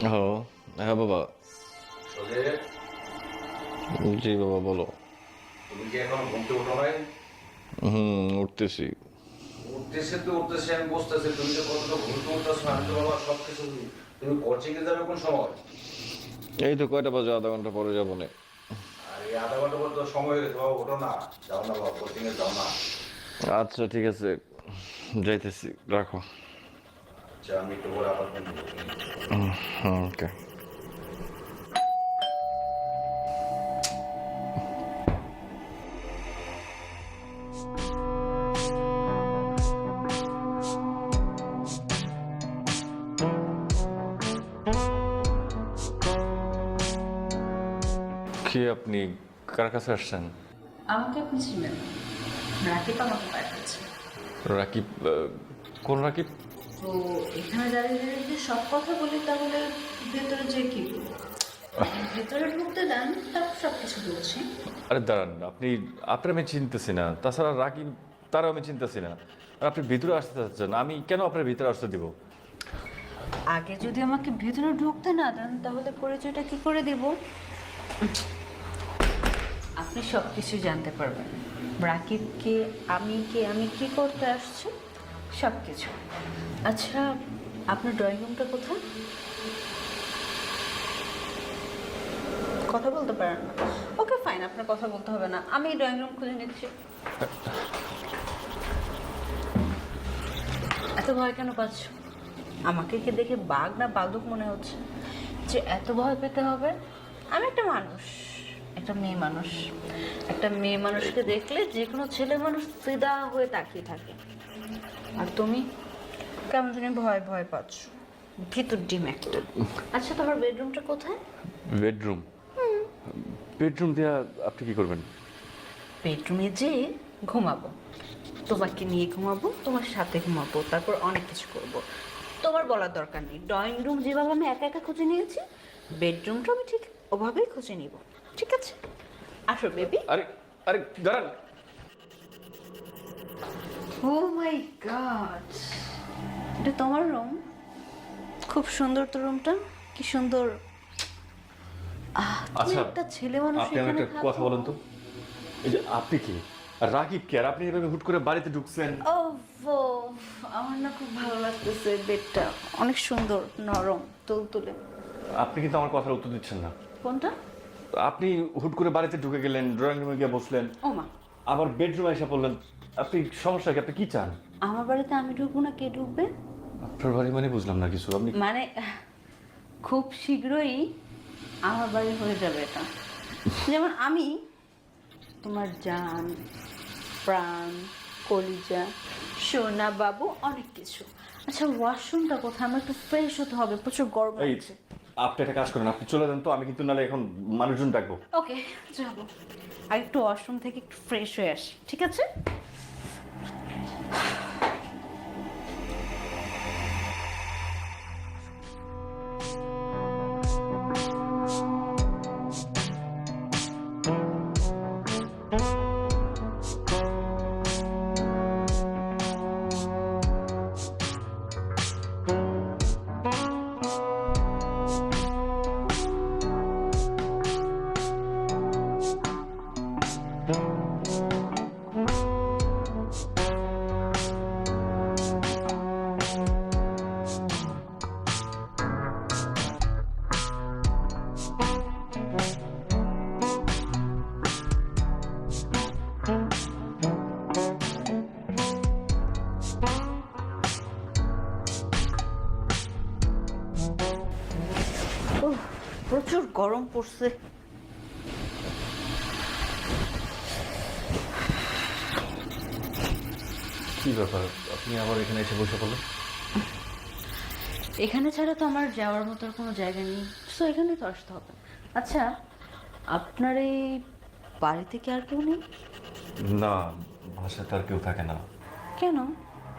Hello. হ্যাঁ বাবা। আসলে জি বাবা, বলো। তুমি কি এখন ঘুম থেকে ওঠো নাই? উঠতেছি। উঠতেছে আমি বসতেছি, তুমি যে কতটা ঘুম থেকে উঠতেছো আমি তো বাবা সব কিছু। তুমি কোচিংয়ে যাবে কোন সময়? এই তো কয়টা বাজে, আধা ঘন্টা পরে যাবো না। আর এই আধা ঘন্টা পর তো সময় হয়ে গেছে বাবা, ওঠো না। যাও না বাবা, কোচিংয়ে যাও না। আচ্ছা ঠিক আছে, যাইতেছি, রাখো। আচ্ছা আমি একটু পরে আবার ফোন করবো। ওকে। কি আপনি কার কাছে আসছেন? আমাকে আপনি চিনেন? রাকিব আমাকে পাঠিয়েছে। রাকিব? কোন রাকিব? তো এখানে দাঁড়িয়ে দাঁড়িয়ে যদি সব কথা বলি তাহলে ভেতরে যে কি বলবো? ভেতরে ঢুকতে দেন, তারপর সব কিছু বলছি। আরে দাঁড়ান, আপনার আমি চিনতেছি না, তাছাড়া রাকিব তারও আমি চিনতেছি না। আর আপনি ভিতরে আসতে চাচ্ছেন, আমি কেন আপনার ভিতরে আসতে দিব? আগে যদি আমাকে ভেতরে ঢুকতে না দেন তাহলে পরিচয়টা কি করে দেব? আপনি সব কিছু জানতে পারবেন। রাকিবকে, আমি কি করতে আসছি, সব কিছু। আচ্ছা, আপনার ড্রয়িং রুমটা কোথায়? কথা বলতে পারেন না? ওকে ফাইন, আপনার কথা বলতে হবে না, আমি ড্রয়িং রুম খুঁজে নিচ্ছি। এত ভয় কেন পাচ্ছ? আমাকে কি দেখে বাঘ না বাদুক মনে হচ্ছে যে এত ভয় পেতে হবে? আমি একটা মানুষ, একটা মেয়ে মানুষ। একটা মেয়ে মানুষকে দেখলে যে কোনো ছেলে মানুষ ফিদা হয়ে তাকিয়ে থাকে। আর তুমি কেমন জানি ভয় ভয় পাচ্ছ, ভিতর ডিম একটা। আচ্ছা, তোমার বেডরুমটা কোথায়? বেডরুম? বেডরুম দিয়া আপনি কি করবেন? বেডরুমে যেয়ে ঘুমাবো, তোমাকে নিয়ে ঘুমাবো, তোমার সাথে ঘুমাবো, তারপর অনেক কিছু করব। তোমার বলার দরকার নেই। ড্রয়িং রুম যেভাবে আমি একা একা খুঁজে নিয়েছি, বেডরুমটা আমি ঠিক ওভাবেই খুঁজে নিব। ঠিক আছে, আসো বেবি। আরে আরে দাঁড়ান। ও মাই গড, এটা তোমার রুম? খুব সুন্দর তো রুমটা, কি সুন্দর। তুমি আচ্ছা, একটা ছেলে মানুষ আপনি আমার এখানে একটা থাকো? কথা বলেন তো, এই যে আপনি কি আর রাকিব কি, আর আপনি এভাবে হুট করে বাড়িতে ঢুকছেন? ওফো, আমার না খুব ভালো লাগতেছে। বেডটা অনেক সুন্দর, নরম, তুলতুলে। আপনি কিন্তু আমার কথার উত্তর দিচ্ছেন না। কোনটা? আপনি হুট করে বাড়িতে ঢুকে গেলেন, ড্রয়িং রুমে গিয়ে বসলেন, ও মা, আবার বেডরুমে এসে পড়লেন। আপনি সমস্যা কি? আপনি কি চান? আমার বাড়িতে আমি ঢুকবো না, কে ঢুকবে? আপনার বাড়ি মানে বুঝলাম না কিছু। আপনি মানে খুব শীঘ্রই আমার বাড়ি হয়ে যাবে এটা। যেমন আমি তোমার জান, প্রাণ, কলিজা, সোনা বাবু, অনেক কিছু। আচ্ছা, ওয়াশরুমটা কোথায়? আমার একটু ফ্রেশ হতে হবে, প্রচুর গরম এই, লাগছে। আপনি একটা কাজ করেন, আপনি চলে যান তো, আমি কিন্তু নাহলে এখন মানুষজন ডাকবো। ওকে, যাবো। আর একটু ওয়াশরুম থেকে একটু ফ্রেশ হয়ে আসি, ঠিক আছে? উহ, প্রচুর গরম পড়ছে। কি ব্যাপার, আপনি আবার এখানে এসে বসে পড়লেন? এখানে ছাড়া তো আমার যাওয়ার মতো আর কোনো জায়গা নেই, তো এখানেই তো আসতে হবে। আচ্ছা, আপনার এই বাড়িতে কি আর কেউ নেই? না, বাসায় তার কেউ থাকে না। কেন?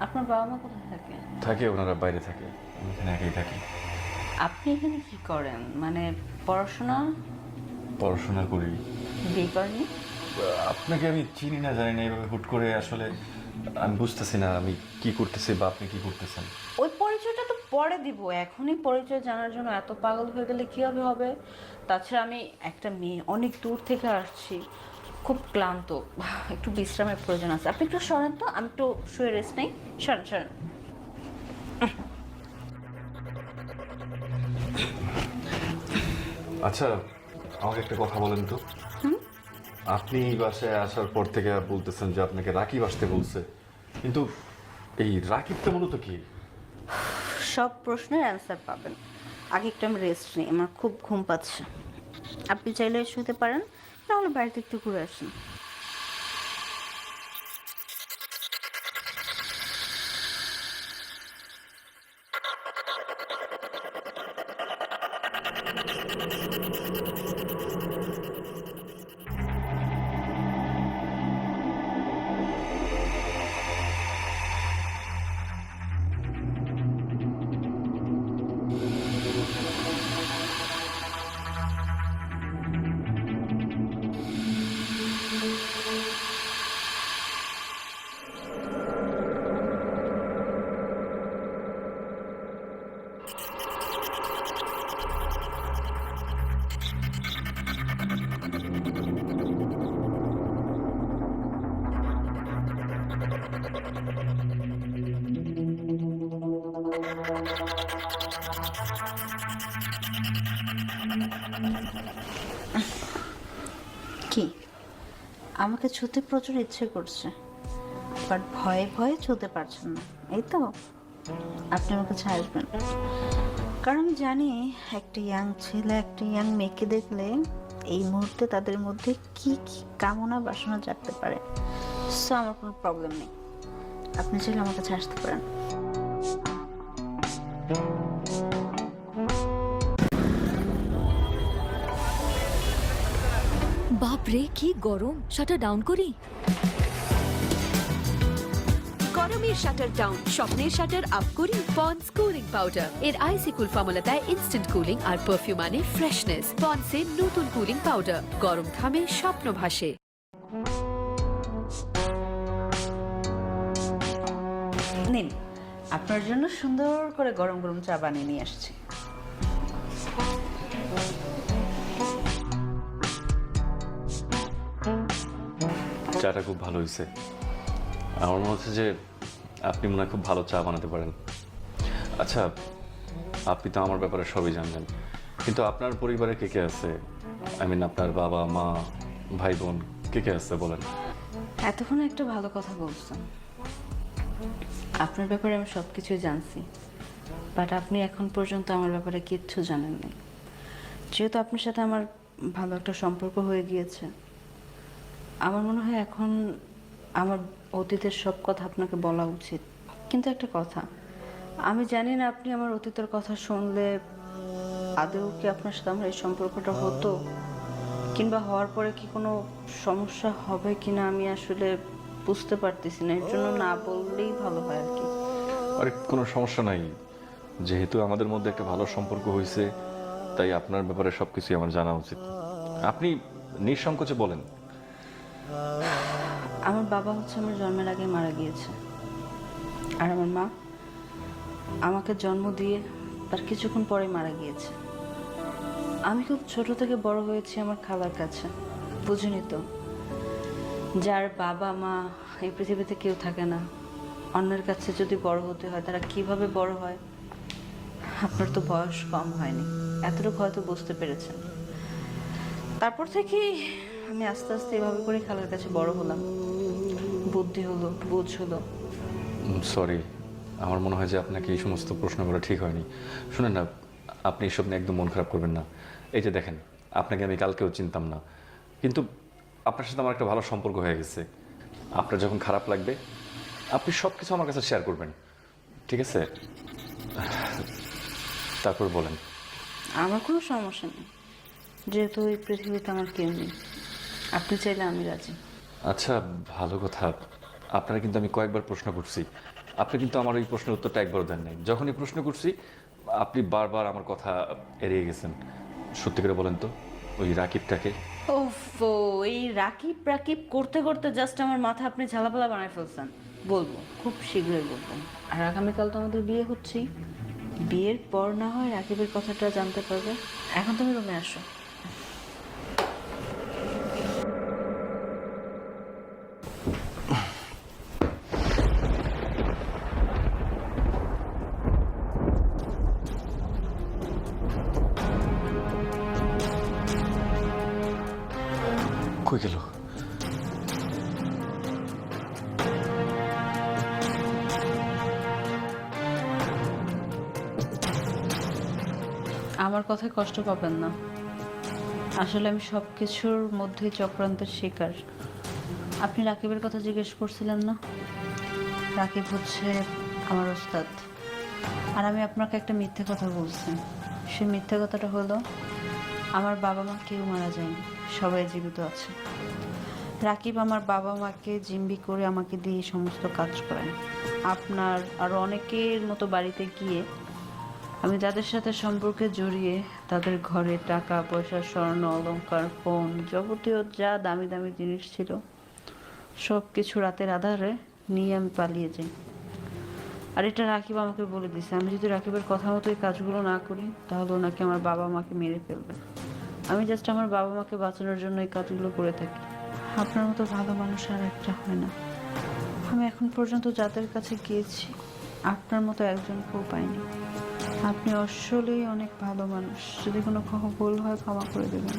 আপনার বাবা মা কোথায় থাকে? থাকে, ওনারা বাইরে থাকে, আমি এখানে একাই থাকি। আপনি এখানে কি করেন? মানে পড়াশোনা? পড়াশোনা করি। বিয়ে করেননি? আপনাকে আমি চিনি না, জানি না, এভাবে হুট করে আসলে আমি বুঝতেছি না আমি কি করতেছি বা আপনি কি করতেছেন। ওই পরিচয়টা তো পরে দিব, এখনই পরিচয় জানার জন্য এত পাগল হয়ে গেলে কীভাবে হবে? তাছাড়া আমি একটা মেয়ে, অনেক দূর থেকে আসছি, খুব ক্লান্ত, একটু বিশ্রামের প্রয়োজন আছে। আপনি একটু সরেন তো, আমি একটু শুয়ে রেস্ট নেই। সরেন সরেন। আচ্ছা, আমাকে একটা কথা বলেন তো। আপনি বাসায় আসার পর থেকে বলতেছেন যে আপনাকে রাকিব আসতে বলছে, কিন্তু এই রাকিবটা মূলত কি? সব প্রশ্নের অ্যান্সার পাবেন, আগে একটু আমি রেস্ট নিই, আমার খুব ঘুম পাচ্ছে। আপনি চাইলে শুতে পারেন, নাহলে বাড়িতে একটু ঘুরে আসুন। কি, আমাকে ছুতে প্রচুর ইচ্ছে করছে, বাট ভয়ে ভয়ে ছুতে পারছেন না, এই তো? আপনি আমার কাছে আসবেন, কারণ আমি জানি একটা ইয়াং ছেলে একটা ইয়াং মেয়েকে দেখলে এই মুহূর্তে তাদের মধ্যে কি কি কামনা বাসনা জাগতে পারে। সো আমার কোনো প্রবলেম নেই, আপনি চাইলে আমার কাছে আসতে পারেন। বাপরে কি গরম, শাটার ডাউন করি। গরমের শাটার ডাউন, স্বপ্নের শাটার আপ করি পন্ডস কুলিং পাউডার। এর আইসি কুল ফর্মুলা দেয় ইনস্ট্যান্ট কুলিং আর পারফিউম আনে ফ্রেশনেস। পন্ডসের নতুন কুলিং পাউডার, গরম ঘামে স্বপ্ন ভাসে। নিন, আপনার জন্য সুন্দর করে গরম গরম চা বানিয়ে নিয়ে আসছি। চাটা খুব ভালো হয়েছে। আমার মনে হচ্ছে যে আপনি মনে হয় খুব ভালো চা বানাতে পারেন। আচ্ছা, আপনি তো আমার ব্যাপারে সবই জানলেন, কিন্তু আপনার পরিবারে কে কে আছে? আই মিন, আপনার বাবা মা ভাই বোন কে কে আছে বলেন। এতক্ষণ একটা ভালো কথা বলছেন, আপনার ব্যাপারে আমি সব কিছুই জানছি, বাট আপনি এখন পর্যন্ত আমার ব্যাপারে কিচ্ছু জানেন না। যেহেতু আপনার সাথে আমার ভালো একটা সম্পর্ক হয়ে গিয়েছে, আমার মনে হয় এখন আমার অতীতের সব কথা আপনাকে বলা উচিত। কিন্তু একটা কথা, আমি জানি না আপনি আমার অতীতের কথা শুনলে আদৌ কি আপনার সাথে আমার এই সম্পর্কটা হতো, কিংবা হওয়ার পরে কি কোনো সমস্যা হবে কিনা আমি আসলে বুঝতে পারতেছি না। এর জন্য না বললেই ভালো হয় আর কি। আরে কোনো সমস্যা নাই, যেহেতু আমাদের মধ্যে একটা ভালো সম্পর্ক হয়েছে, তাই আপনার ব্যাপারে সবকিছুই আমার জানা উচিত। আপনি নিঃসংকোচে বলেন। আমার বাবা হচ্ছে আমার জন্মের আগে মারা গিয়েছে, আর আমার মা আমাকে জন্ম দিয়ে তার কিছুক্ষণ পরে মারা গিয়েছে। আমি খুব ছোট থেকে বড় হয়েছি আমার খালার কাছে। বুঝিনি তো, যার বাবা মা এই পৃথিবীতে কেউ থাকে না, অন্যের কাছে যদি বড় হতে হয় তারা কিভাবে বড় হয়। আপনার তো বয়স কম হয়নি, এতটুকু হয়তো বুঝতে পেরেছেন। তারপর থেকেই আমি আস্তে আস্তে এভাবে করে খালার কাছে বড় হলাম, বুদ্ধি হলো, বুঝ হলো। সরি, আমার মনে হয় যে আপনাকে এই সমস্ত প্রশ্ন করা ঠিক হয়নি। শুনেন না, আপনি এসব নিয়ে একদম মন খারাপ করবেন না। এই যে দেখেন, আপনাকে আমি কালকেও চিনতাম না, কিন্তু আপনার সাথে আমার একটা ভালো সম্পর্ক হয়ে গেছে। আপনার যখন খারাপ লাগবে আপনি সব কিছু আমার কাছে শেয়ার করবেন, ঠিক আছে? তারপর বলেন। আমার কোনো সমস্যা নেই, যেহেতু এই পৃথিবীতে আমার কেউ নেই। আপনি চাইলে আমি রাজি। আচ্ছা, ভালো কথা। আপনারা কিন্তু আমি কয়েকবার প্রশ্ন করছি, আপনি কিন্তু আমার ওই প্রশ্নের উত্তরটা একবারও দেন নাই। যখনই প্রশ্ন করছি আপনি বারবার আমার কথা এড়িয়ে গেছেন। সত্যি করে বলেন তো, ওই রাকিবটাকে? ওফো, এই রাকিব রাকিব করতে করতে জাস্ট আমার মাথা আপনি ঝালাপালা বানায় ফেলছেন। বলবো, খুব শীঘ্রই বলবো। আর আগামীকাল তো আমাদের বিয়ে হচ্ছেই, বিয়ের পর না হয় রাকিবের কথাটা জানতে পারবে। এখন তুমি রুমে আসো। কই গেল? আমার কথায় কষ্ট পাবেন না, আসলে আমি সব কিছুর মধ্যেই চক্রান্তের শিকার। আপনি রাকিবের কথা জিজ্ঞেস করছিলেন না? রাকিব হচ্ছে আমার ওস্তাদ, আর আমি আপনাকে একটা মিথ্যে কথা বলছি। সেই মিথ্যে কথাটা হলো আমার বাবা মা কেউ মারা যায়নি, সবাই জীবিত আছে। রাকিব আমার বাবা মাকে জিম্বি করে আমাকে দিয়ে সমস্ত কাজ করেন। আপনার আরও অনেকের মতো বাড়িতে গিয়ে আমি যাদের সাথে সম্পর্কে জড়িয়ে তাদের ঘরে টাকা পয়সা, স্বর্ণ অলংকার, ফোন, যাবতীয় যা দামি দামি জিনিস ছিল সব কিছু রাতের আধারে নিয়ে আমি পালিয়ে যাই। আর এটা রাকিব আমাকে বলে দিছে, আমি যদি রাকিবের কথা মতো এই কাজগুলো না করি তাহলে ওনাকে আমার বাবা মাকে মেরে ফেলবে। আমি জাস্ট আমার বাবা মাকে বাঁচানোর জন্য এই কাজগুলো করে থাকি। আপনার মতো ভালো মানুষ আর একটা হয় না। আমি এখন পর্যন্ত যাদের কাছে গিয়েছি আপনার মতো একজনকেও পাইনি। আপনি আসলেই অনেক ভালো মানুষ। যদি কোনো ভুল হয় ক্ষমা করে দেবেন।